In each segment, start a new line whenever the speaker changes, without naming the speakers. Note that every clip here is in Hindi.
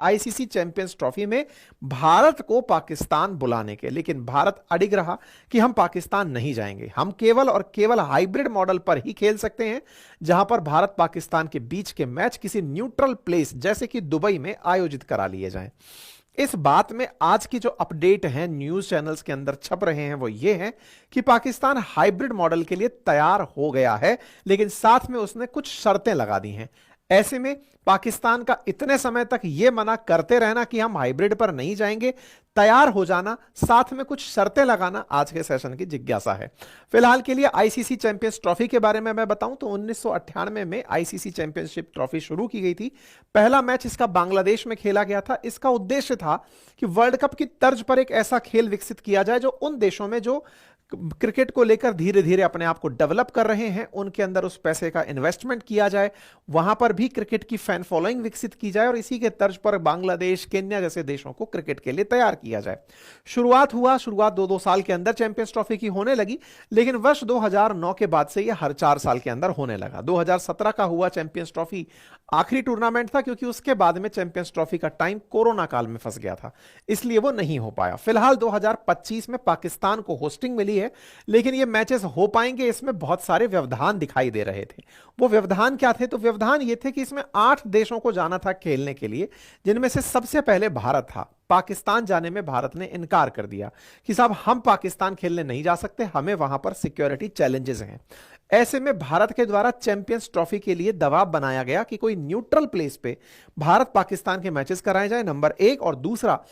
आईसीसी चैंपियंस ट्रॉफी में भारत को पाकिस्तान बुलाने के, लेकिन भारत अडिग रहा कि हम पाकिस्तान नहीं जाएंगे, हम केवल और केवल हाइब्रिड मॉडल पर ही खेल सकते हैं, जहां पर भारत पाकिस्तान के बीच के मैच किसी न्यूट्रल प्लेस जैसे कि दुबई में आयोजित करा लिए जाएं। इस बात में आज की जो अपडेट है न्यूज चैनल्स के अंदर छप रहे हैं वो ये है कि पाकिस्तान हाइब्रिड मॉडल के लिए तैयार हो गया है, लेकिन साथ में उसने कुछ शर्तें लगा दी हैं। ऐसे में पाकिस्तान का इतने समय तक यह मना करते रहना कि हम हाइब्रिड पर नहीं जाएंगे, तैयार हो जाना, साथ में कुछ शर्तें लगाना आज के सेशन की जिज्ञासा है। फिलहाल के लिए आईसीसी चैंपियंस ट्रॉफी के बारे में मैं बताऊं तो 1998 में आईसीसी चैंपियनशिप ट्रॉफी शुरू की गई थी। पहला मैच इसका बांग्लादेश में खेला गया था। इसका उद्देश्य था कि वर्ल्ड कप की तर्ज पर एक ऐसा खेल विकसित किया जाए जो उन देशों में जो क्रिकेट को लेकर धीरे धीरे अपने आप को डेवलप कर रहे हैं उनके अंदर उस पैसे का इन्वेस्टमेंट किया जाए, वहां पर भी क्रिकेट की फैन फॉलोइंग विकसित की जाए और इसी के तर्ज पर बांग्लादेश, केन्या जैसे देशों को क्रिकेट के लिए तैयार किया जाए। शुरुआत 2-2 साल के अंदर चैंपियंस ट्रॉफी की होने लगी, लेकिन वर्ष 2009 के बाद से यह हर 4 साल के अंदर होने लगा। 2017 का हुआ चैंपियंस ट्रॉफी आखिरी टूर्नामेंट था, क्योंकि उसके बाद में चैंपियंस ट्रॉफी का टाइम कोरोना काल में फंस गया था, इसलिए वो नहीं हो पाया। फिलहाल 2025 में पाकिस्तान को होस्टिंग मिली है, लेकिन ये मैचेस हो पाएंगे इसमें बहुत सारे व्यवधान दिखाई दे रहे थे। वो व्यवधान क्या थे? तो व्यवधान ये थे कि इसमें 8 देशों को जाना था खेलने के लिए, जिनमें से सबसे पहले भारत था। पाकिस्तान जाने में भारत ने इनकार कर दिया कि साहब हम पाकिस्तान खेलने नहीं जा सकते, हमें वहां पर सिक्योरिटी चैलेंजेस हैं। ऐसे में भारत के द्वारा चैंपियंस ट्रॉफी के लिए दबाव बनाया गया कि कोई न्यूट्रल प्लेस पे भारत पाकिस्तान के मैचेस कराए जाए, नंबर 1, और दूसरा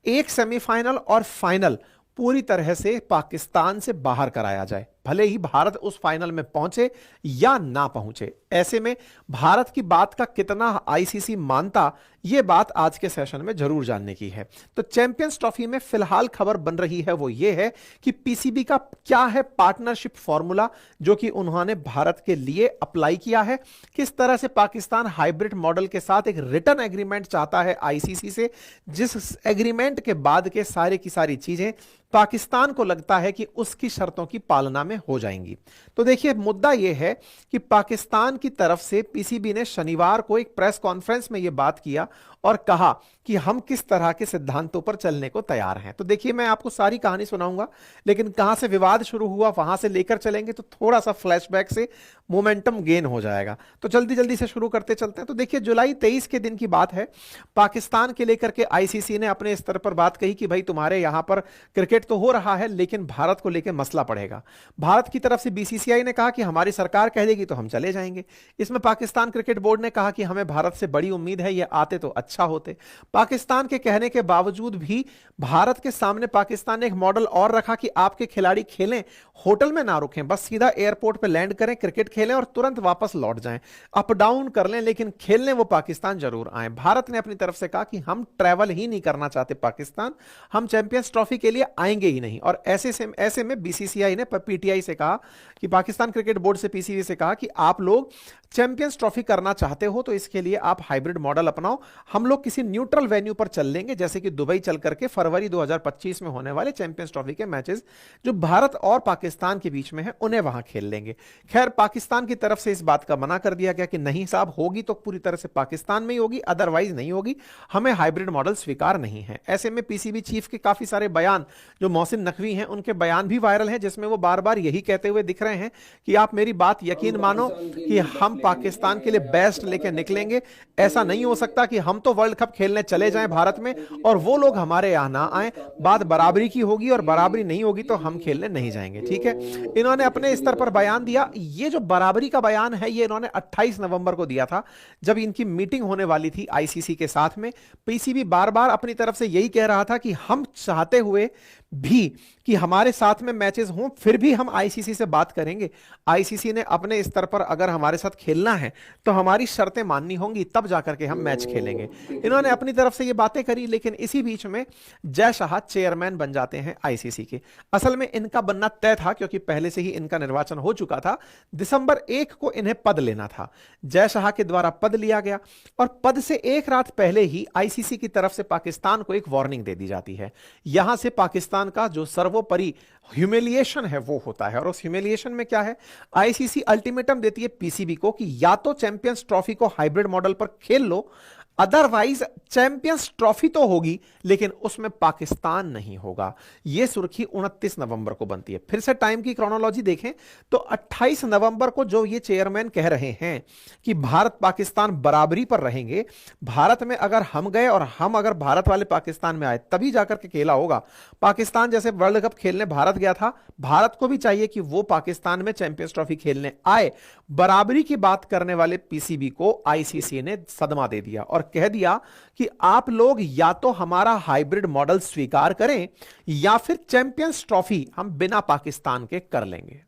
एक सेमीफाइनल और फाइनल पूरी तरह से पाकिस्तान से बाहर कराया जाए, भले ही भारत उस फाइनल में पहुंचे या ना पहुंचे। ऐसे में भारत की बात का कितना आईसीसी मानता, यह बात आज के सेशन में जरूर जानने की है। तो चैंपियंस ट्रॉफी में फिलहाल खबर बन रही है वो ये है कि पीसीबी का क्या है पार्टनरशिप फॉर्मूला जो कि उन्होंने भारत के लिए अप्लाई किया है, किस तरह से पाकिस्तान हाइब्रिड मॉडल के साथ एक रिटर्न एग्रीमेंट चाहता है आईसीसी से, जिस एग्रीमेंट के बाद के सारे की सारी चीजें पाकिस्तान को लगता है कि उसकी शर्तों की पालना में हो जाएंगी। तो देखिए मुद्दा यह है कि पाकिस्तान की तरफ से पीसीबी ने शनिवार को एक प्रेस कॉन्फ्रेंस में यह बात किया और कहा कि हम किस तरह के सिद्धांतों पर चलने को तैयार हैं। तो देखिए मैं आपको सारी कहानी सुनाऊंगा, लेकिन कहां से विवाद शुरू हुआ वहां से लेकर चलेंगे तो थोड़ा सा फ्लैशबैक से मोमेंटम गेन हो जाएगा। तो जल्दी जल्दी से शुरू करते चलते हैं। तो देखिए जुलाई 23 के दिन की बात है। पाकिस्तान के लेकर के आईसीसी ने अपने स्तर पर बात कही कि भाई तुम्हारे यहां पर क्रिकेट तो हो रहा है, लेकिन भारत को लेकर मसला पड़ेगा। भारत की तरफ से बीसीसीआई ने कहा कि हमारी सरकार कह देगी तो हम चले जाएंगे। इसमें पाकिस्तान क्रिकेट बोर्ड ने कहा कि हमें भारत से बड़ी उम्मीद है, ये आते तो अच्छा होते। पाकिस्तान के कहने के बावजूद भी भारत के सामने पाकिस्तान ने एक मॉडल और रखा कि आपके खिलाड़ी खेलें, होटल में ना रुकें, बस सीधा एयरपोर्ट पे लैंड करें, क्रिकेट खेलें और तुरंत वापस लौट जाएं, अप डाउन कर लें, लेकिन खेलने वो पाकिस्तान जरूर आए। भारत ने अपनी तरफ से कहा कि हम ट्रैवल ही नहीं करना चाहते पाकिस्तान, हम चैंपियंस ट्रॉफी के लिए आएंगे ही नहीं। और ऐसे में बीसीसीआई ने पीटीआई से कहा कि पाकिस्तान क्रिकेट बोर्ड से पीसीबी से कहा कि आप लोग चैंपियंस ट्रॉफी करना चाहते हो तो इसके लिए आप हाइब्रिड मॉडल अपनाओ, हम लोग किसी न्यूट्रल वेन्यू पर चल लेंगे, जैसे कि दुबई चल करके फरवरी 2025 में होने वाले चैंपियंस ट्रॉफी के मैचेस जो भारत और पाकिस्तान के बीच में है उन्हें वहां खेल लेंगे। खैर पाकिस्तान की तरफ से इस बात का मना कर दिया गया कि नहीं साहब, होगी तो पूरी तरह से पाकिस्तान में ही होगी, अदरवाइज नहीं होगी, हमें हाइब्रिड मॉडल स्वीकार नहीं है। ऐसे में पीसीबी चीफ के काफी सारे बयान जो मोहसिन नकवी हैं उनके बयान भी वायरल हैं, जिसमें वो बार बार यही कहते हुए दिख रहे हैं कि आप मेरी बात यकीन मानो कि हम पाकिस्तान के लिए बेस्ट लेके निकलेंगे। ऐसा नहीं हो सकता कि हम तो वर्ल्ड कप खेलने चले जाएं भारत में और वो लोग हमारे यहां ना आए। बात बराबरी की होगी और बराबरी नहीं होगी तो हम खेलने नहीं जाएंगे। ठीक है, इन्होंने अपने स्तर पर बयान दिया। ये जो बराबरी का बयान है ये इन्होंने 28 नवंबर को दिया था, जब इनकी मीटिंग होने वाली थी आईसीसी के साथ में। पीसीबी बार बार अपनी तरफ से यही कह रहा था कि हम चाहते हुए भी कि हमारे साथ में मैचेस हों, फिर भी हम आईसीसी से बात करेंगे। आईसीसी ने अपने स्तर पर अगर हमारे साथ खेलना है तो हमारी शर्तें माननी होंगी, तब जाकर के हम मैच खेलेंगे। इन्होंने अपनी तरफ से ये बातें करी, लेकिन इसी बीच में जय शाह चेयरमैन बन जाते हैं आईसीसी के। असल में इनका बनना तय था, क्योंकि पहले से ही इनका निर्वाचन हो चुका था। दिसंबर 1 को इन्हें पद लेना था। जय शाह के द्वारा पद लिया गया और पद से एक रात पहले ही आईसीसी की तरफ से पाकिस्तान को एक वार्निंग दे दी जाती है। यहां से पाकिस्तान का जो सर्वोपरि ह्यूमिलिएशन है वो होता है। और उस ह्यूमिलिएशन में क्या है, आईसीसी अल्टीमेटम देती है पीसीबी को कि या तो चैंपियंस ट्रॉफी को हाइब्रिड मॉडल पर खेल लो, अदरवाइज चैंपियंस ट्रॉफी तो होगी लेकिन उसमें पाकिस्तान नहीं होगा। यह सुर्खी 29 नवंबर को बनती है। फिर से टाइम की क्रोनोलॉजी देखें तो 28 नवंबर को जो ये चेयरमैन कह रहे हैं कि भारत पाकिस्तान बराबरी पर रहेंगे, भारत में अगर हम गए और हम अगर भारत वाले पाकिस्तान में आए तभी जाकर के खेला होगा। पाकिस्तान जैसे वर्ल्ड कप खेलने भारत गया था, भारत को भी चाहिए कि वो पाकिस्तान में चैंपियंस ट्रॉफी खेलने आए। बराबरी की बात करने वाले पीसीबी को आईसीसी ने सदमा दे दिया और कह दिया कि आप लोग या तो हमारा हाइब्रिड मॉडल स्वीकार करें या फिर चैंपियंस ट्रॉफी हम बिना पाकिस्तान के कर लेंगे।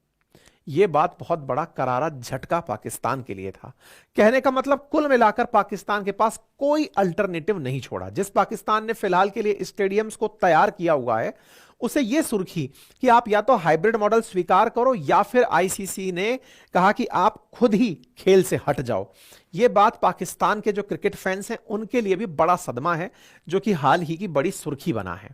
यह बात बहुत बड़ा करारा झटका पाकिस्तान के लिए था। कहने का मतलब कुल मिलाकर पाकिस्तान के पास कोई अल्टरनेटिव नहीं छोड़ा। जिस पाकिस्तान ने फिलहाल के लिए स्टेडियम्स को तैयार किया हुआ है उसे यह सुर्खी कि आप या तो हाइब्रिड मॉडल स्वीकार करो या फिर आईसीसी ने कहा कि आप खुद ही खेल से हट जाओ। यह बात पाकिस्तान के जो क्रिकेट फैंस हैं उनके लिए भी बड़ा सदमा है, जो कि हाल ही की बड़ी सुर्खी बना है।